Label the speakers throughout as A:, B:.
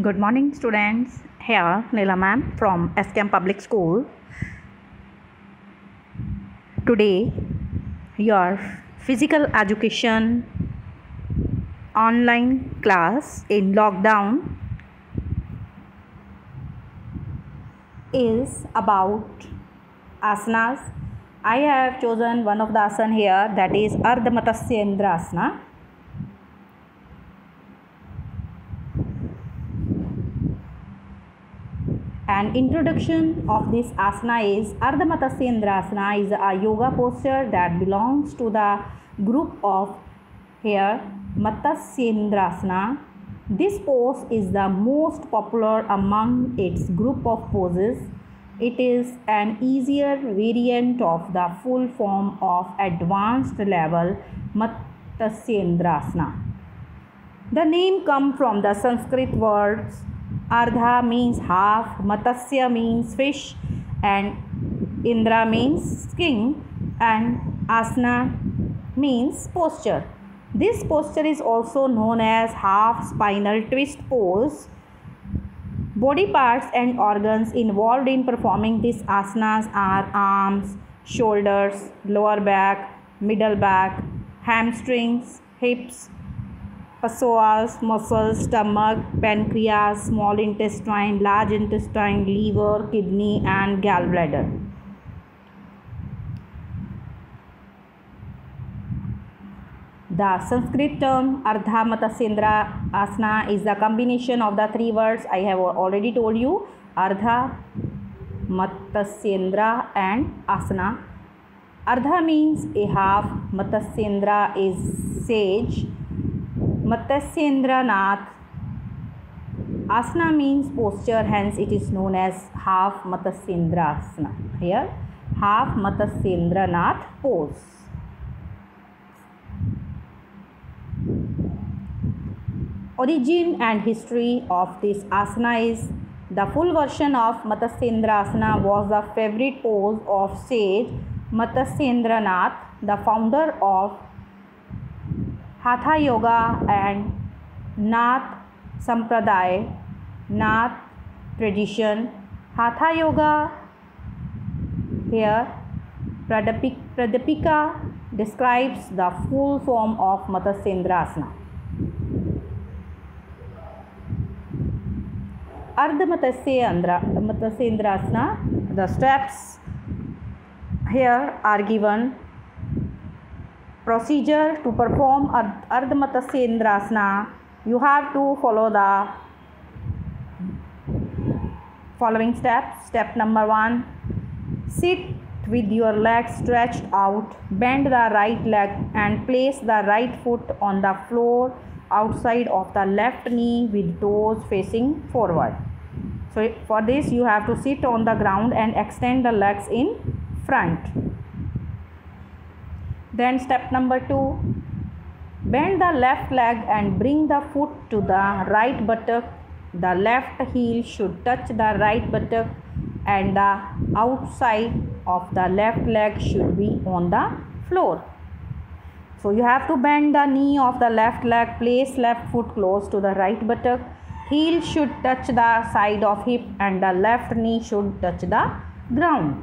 A: Good morning, students. Here, Neela ma'am from SKM Public School. Today, your physical education online class in lockdown is about asanas. I have chosen one of the asana here, that is Ardha Matsyendrasana asana. An introduction of this asana is Ardha Matsyendrasana is a yoga posture that belongs to the group of here Matsyendrasana. This pose is the most popular among its group of poses. It is an easier variant of the full form of advanced level Matsyendrasana. The name comes from the Sanskrit words Ardha means half, Matsya means fish, and Indra means king, and Asana means posture. This posture is also known as half spinal twist pose. Body parts and organs involved in performing these asanas are arms, shoulders, lower back, middle back, hamstrings, hips, psoas, muscles, stomach, pancreas, small intestine, large intestine, liver, kidney, and gallbladder. The Sanskrit term Ardha Matsyendrasana asana is the combination of the three words I have already told you, Ardha, Matsyendra, and Asana. Ardha means a half, Matsyendra is sage, Matsyendranath. Asana means posture, hence it is known as half Matsyendrasana. Here, half Matsyendranath pose. Origin and history of this asana is the full version of Matsyendrasana was the favorite pose of sage Matsyendranath, the founder of Hatha Yoga and Nath Sampradaya, Nath tradition. Hatha Yoga here, Pradipika describes the full form of Matsyendrasana. Ardha Matsyendrasana, the steps here are given. Procedure to perform Ardha Matsyendrasana, you have to follow the following steps. Step number 1, sit with your legs stretched out, bend the right leg and place the right foot on the floor outside of the left knee with toes facing forward. So for this you have to sit on the ground and extend the legs in front. Then step number 2, bend the left leg and bring the foot to the right buttock. The left heel should touch the right buttock and the outside of the left leg should be on the floor. So you have to bend the knee of the left leg, place left foot close to the right buttock. Heel should touch the side of hip and the left knee should touch the ground.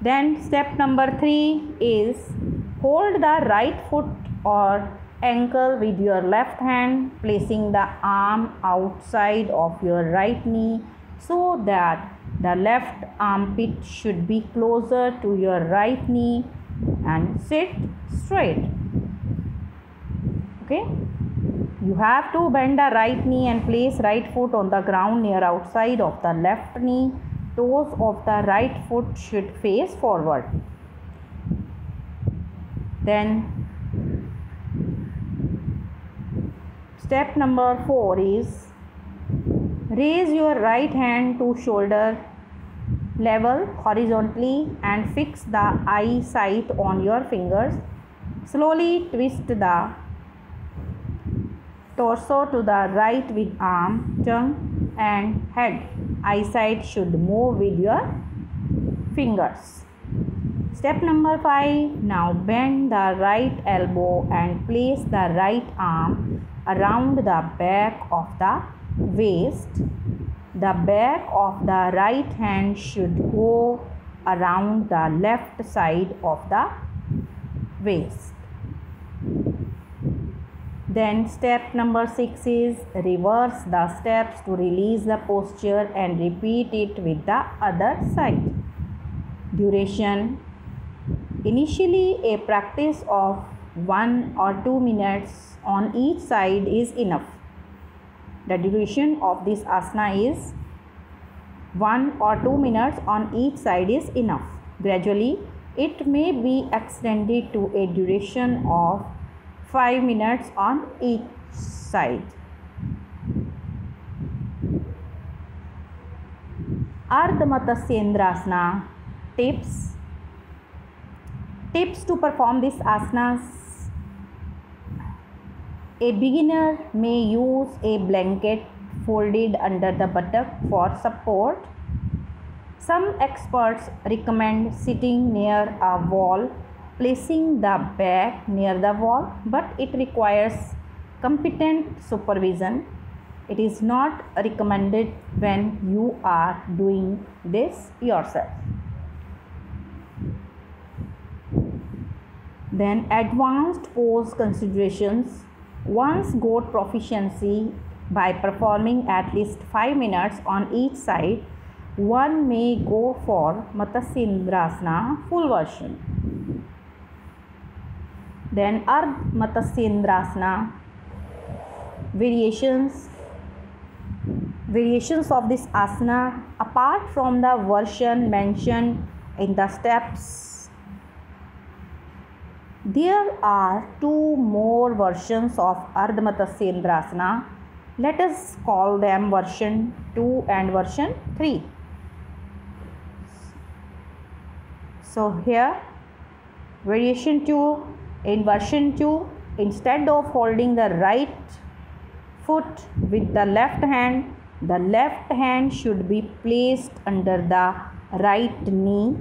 A: Then step number 3 is hold the right foot or ankle with your left hand, placing the arm outside of your right knee so that the left armpit should be closer to your right knee, and sit straight. Okay, you have to bend the right knee and place right foot on the ground near outside of the left knee. Toes of the right foot should face forward. Then step number 4 is raise your right hand to shoulder level horizontally and fix the eyesight on your fingers. Slowly twist the torso to the right with arm, tongue and head. Eyesight should move with your fingers. Step number 5, now bend the right elbow and place the right arm around the back of the waist. The back of the right hand should go around the left side of the waist. Then step number 6 is reverse the steps to release the posture and repeat it with the other side. Duration. Initially, a practice of 1 or 2 minutes on each side is enough. The duration of this asana is 1 or 2 minutes on each side is enough. Gradually, it may be extended to a duration of 5 minutes on each side. Ardha Matsyendrasana tips. Tips to perform this asanas. A beginner may use a blanket folded under the buttock for support. Some experts recommend sitting near a wall, placing the back near the wall, but it requires competent supervision. It is not recommended when you are doing this yourself. Then advanced pose considerations. Once got proficiency by performing at least 5 minutes on each side, one may go for Matsyendrasana full version. Then Ardha Matsyendrasana variations of this asana. Apart from the version mentioned in the steps, there are 2 more versions of Ardha Matsyendrasana. Let us call them version 2 and version 3. So here variation 2. In version 2, instead of holding the right foot with the left hand should be placed under the right knee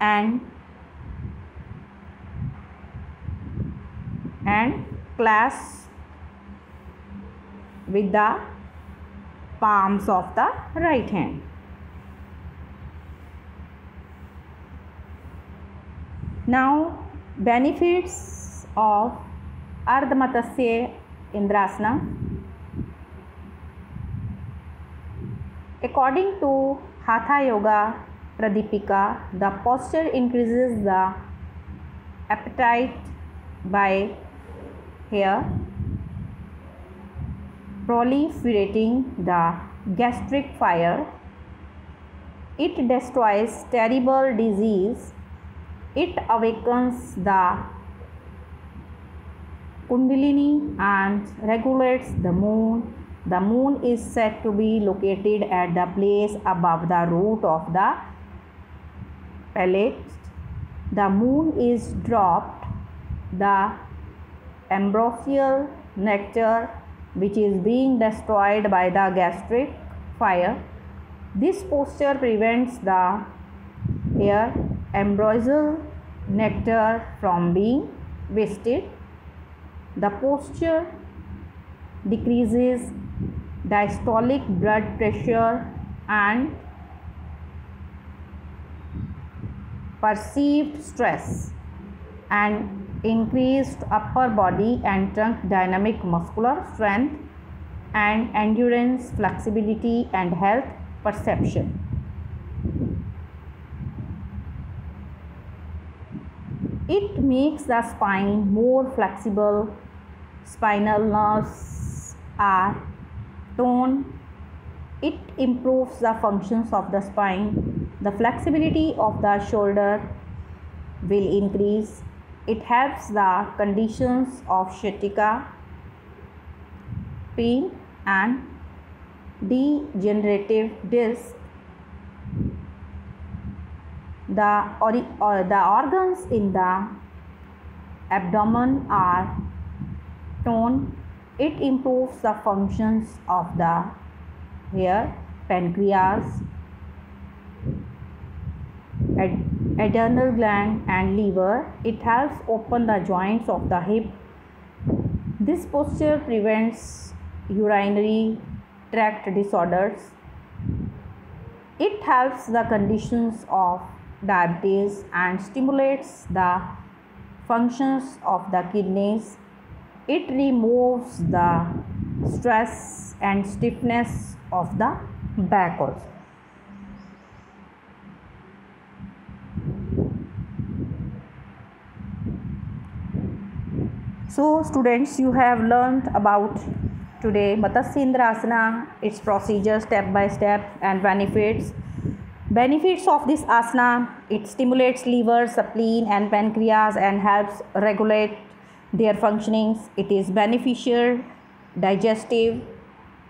A: and clasp with the palms of the right hand. Now, benefits of Ardha Matsyendrasana. According to Hatha Yoga Pradipika, the posture increases the appetite by here proliferating the gastric fire. It destroys terrible disease. It awakens the Kundalini and regulates the moon. The moon is said to be located at the place above the root of the palate. The moon is dropped. The ambrosial nectar which is being destroyed by the gastric fire. This posture prevents the ambrosial nectar from being wasted. The posture decreases diastolic blood pressure and perceived stress and increased upper body and trunk dynamic muscular strength and endurance, flexibility and health perception. It makes the spine more flexible. Spinal nerves are toned. It improves the functions of the spine. The flexibility of the shoulder will increase. It helps the conditions of sciatica, pain and degenerative disc. The organs in the abdomen are toned. It improves the functions of the pancreas, adrenal gland and liver. It helps open the joints of the hip, This posture prevents urinary tract disorders. It helps the conditions of diabetes and stimulates the functions of the kidneys. It removes the stress and stiffness of the back also. So students, you have learned about today Matsyendrasana, Asana, its procedure step by step and benefits. Benefits of this asana: it stimulates liver, spleen and pancreas and helps regulate their functionings. It is beneficial digestive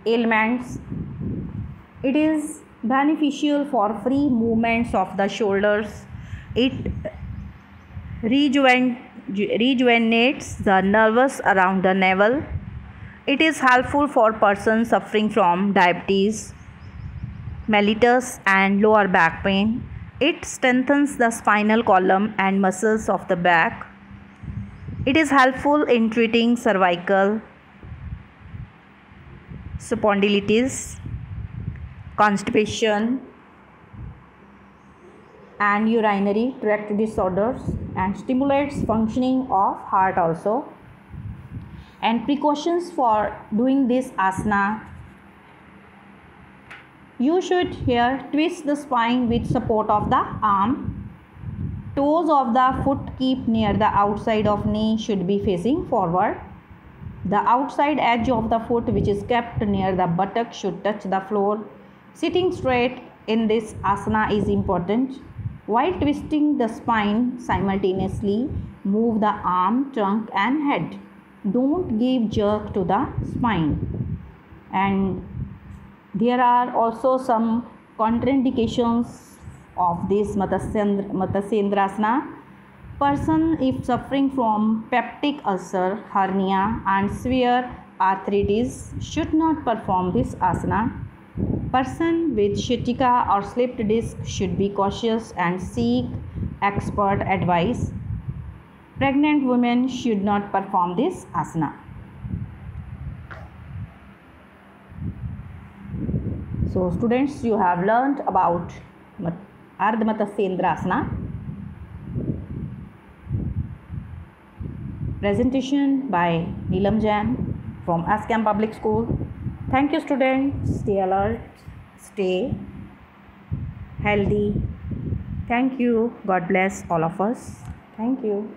A: ailments. It is beneficial for free movements of the shoulders. It rejuvenates the nerves around the navel. It is helpful for persons suffering from diabetes, mellitus and lower back pain. It strengthens the spinal column and muscles of the back. It is helpful in treating cervical spondylitis, constipation and urinary tract disorders, and stimulates functioning of heart also. And precautions for doing this asana: you should here twist the spine with support of the arm. Toes of the foot keep near the outside of knee should be facing forward. The outside edge of the foot, which is kept near the buttock, should touch the floor. Sitting straight in this asana is important. While twisting the spine, simultaneously move the arm, trunk and head. Don't give jerk to the spine. And there are also some contraindications of this Matsyendrasana. Person if suffering from peptic ulcer, hernia and severe arthritis should not perform this asana. Person with sciatica or slipped disc should be cautious and seek expert advice. Pregnant women should not perform this asana. So students, you have learnt about Ardha Matsyendrasana. Presentation by Neelam Jain from ASCAM Public School. Thank you students. Stay alert, stay healthy. Thank you. God bless all of us. Thank you.